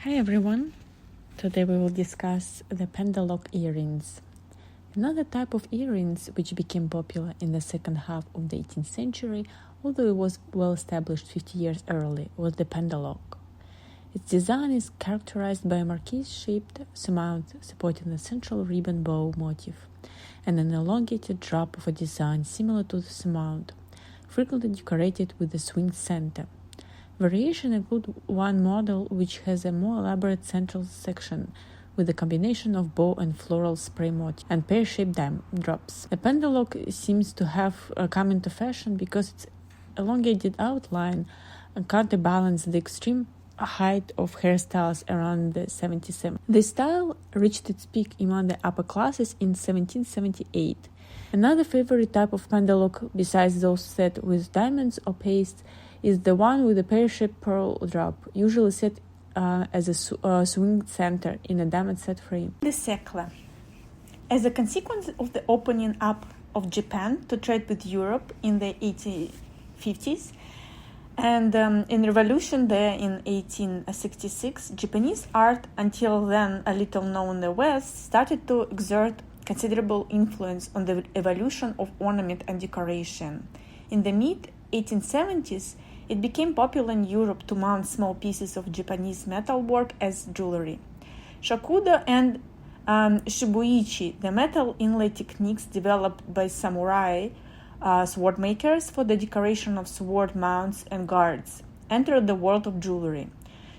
Hi everyone! Today we will discuss the pendeloque earrings. Another type of earrings which became popular in the second half of the 18th century, although it was well established 50 years early, was the pendeloque. Its design is characterized by a marquise-shaped surmount supporting the central ribbon bow motif and an elongated drop of a design similar to the surmount, frequently decorated with a swinged center. Variations include one model which has a more elaborate central section with a combination of bow and floral spray motif and pear-shaped drops. The pendeloque seems to have come into fashion because its elongated outline counterbalanced the extreme height of hairstyles around the 77. This style reached its peak among the upper classes in 1778. Another favorite type of pendeloque, besides those set with diamonds or paste, is the one with a pear-shaped pearl drop, usually set as a swing center in a diamond-set frame. Findesiecle. As a consequence of the opening up of Japan to trade with Europe in the 1850s and in revolution there in 1866, Japanese art, until then a little known in the West, started to exert considerable influence on the evolution of ornament and decoration. In the mid-1870s, it became popular in Europe to mount small pieces of Japanese metalwork as jewelry. Shakudo and shibuichi, the metal inlay techniques developed by samurai sword makers for the decoration of sword mounts and guards, entered the world of jewelry.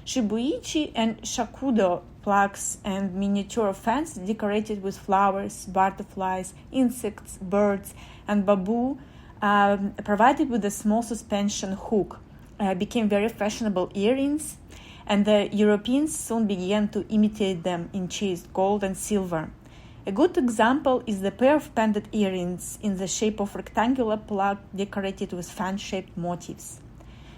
Shibuichi and shakudo plaques and miniature fans decorated with flowers, butterflies, insects, birds, and bamboo provided with a small suspension hook became very fashionable earrings, and the Europeans soon began to imitate them in chased gold and silver. A good example is the pair of pendant earrings in the shape of rectangular plug decorated with fan-shaped motifs.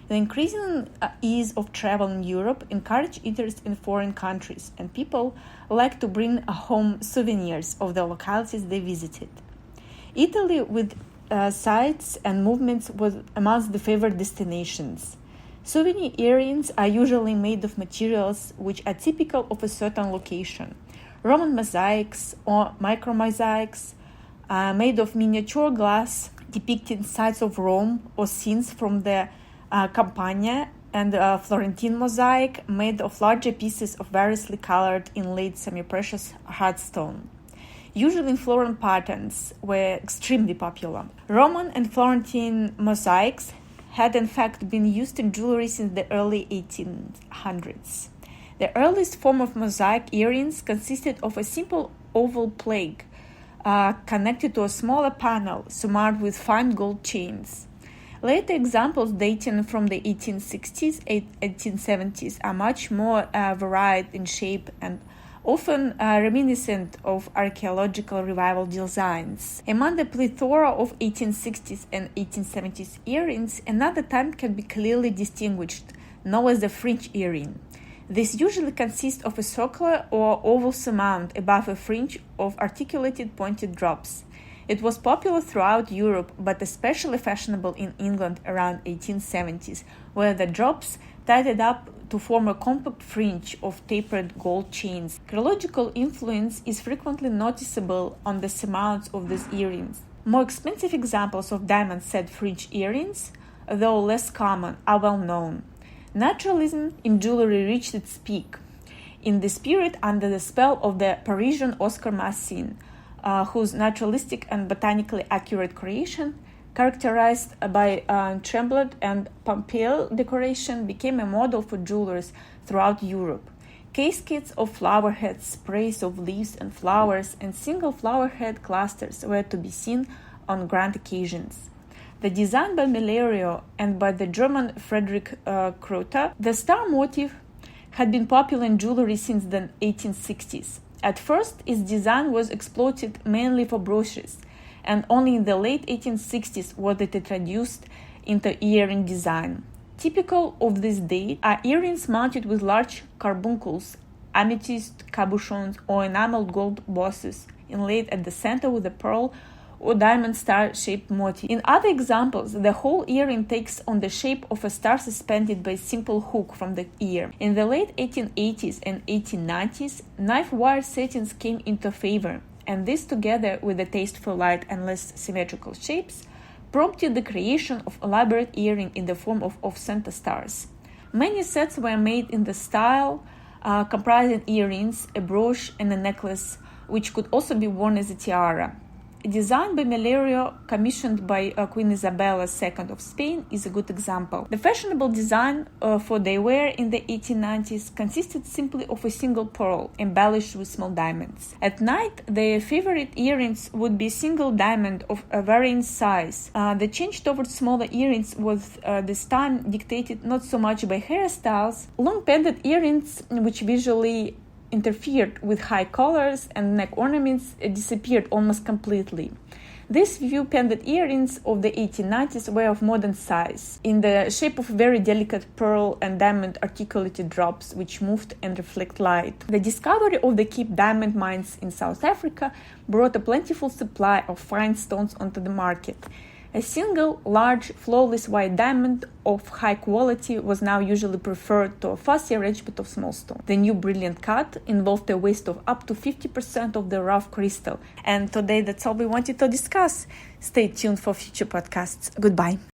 The increasing ease of travel in Europe encouraged interest in foreign countries, and people like to bring home souvenirs of the localities they visited. Italy, with sights and movements, was amongst the favored destinations. Souvenir earrings are usually made of materials which are typical of a certain location. Roman mosaics or micro-mosaics made of miniature glass depicting sites of Rome or scenes from the Campania, and a Florentine mosaic made of larger pieces of variously colored inlaid semi-precious hard stone. Usually in floral patterns, were extremely popular. Roman and Florentine mosaics had in fact been used in jewelry since the early 1800s. The earliest form of mosaic earrings consisted of a simple oval plaque connected to a smaller panel surmounted with fine gold chains. Later examples dating from the 1860s and 1870s are much more varied in shape and often reminiscent of archaeological revival designs. Among the plethora of 1860s and 1870s earrings, another type can be clearly distinguished, known as the fringe earring. This usually consists of a circular or oval surmount above a fringe of articulated pointed drops. It was popular throughout Europe, but especially fashionable in England around 1870s, where the drops tied up to form a compact fringe of tapered gold chains. Archaeological influence is frequently noticeable on the surmounts of these earrings. More expensive examples of diamond-set fringe earrings, though less common, are well known. Naturalism in jewelry reached its peak in this period under the spell of the Parisian Oscar Massin, whose naturalistic and botanically accurate creation, characterized by trembled and pompeial decoration, became a model for jewelers throughout Europe. Caskets of flower heads, sprays of leaves and flowers, and single flower head clusters were to be seen on grand occasions. The design by Mellerio and by the German Friedrich Kroeter, the star motif had been popular in jewelry since the 1860s. At first, its design was exploited mainly for brooches, and only in the late 1860s was it introduced into earring design. Typical of this date are earrings mounted with large carbuncles, amethyst cabochons, or enameled gold bosses, inlaid at the center with a pearl or diamond star-shaped motif. In other examples, the whole earring takes on the shape of a star suspended by a simple hook from the ear. In the late 1880s and 1890s, knife wire settings came into favor, and this, together with the taste for light and less symmetrical shapes, prompted the creation of elaborate earring in the form of off-center stars. Many sets were made in the style, comprising earrings, a brooch, and a necklace, which could also be worn as a tiara. A design by Mellerio, commissioned by Queen Isabella II of Spain, is a good example. The fashionable design for they wear in the 1890s consisted simply of a single pearl embellished with small diamonds. At night, their favorite earrings would be a single diamond of a varying size. The change towards smaller earrings was this time dictated not so much by hairstyles. Long pendant earrings, which visually interfered with high collars and neck ornaments, disappeared almost completely. These few pendant earrings of the 1890s were of modern size, in the shape of very delicate pearl and diamond articulated drops which moved and reflect light. The discovery of the Cape diamond mines in South Africa brought a plentiful supply of fine stones onto the market. A single, large, flawless white diamond of high quality was now usually preferred to a fussy arrangement of small stones. The new brilliant cut involved a waste of up to 50% of the rough crystal. And today that's all we wanted to discuss. Stay tuned for future podcasts. Goodbye.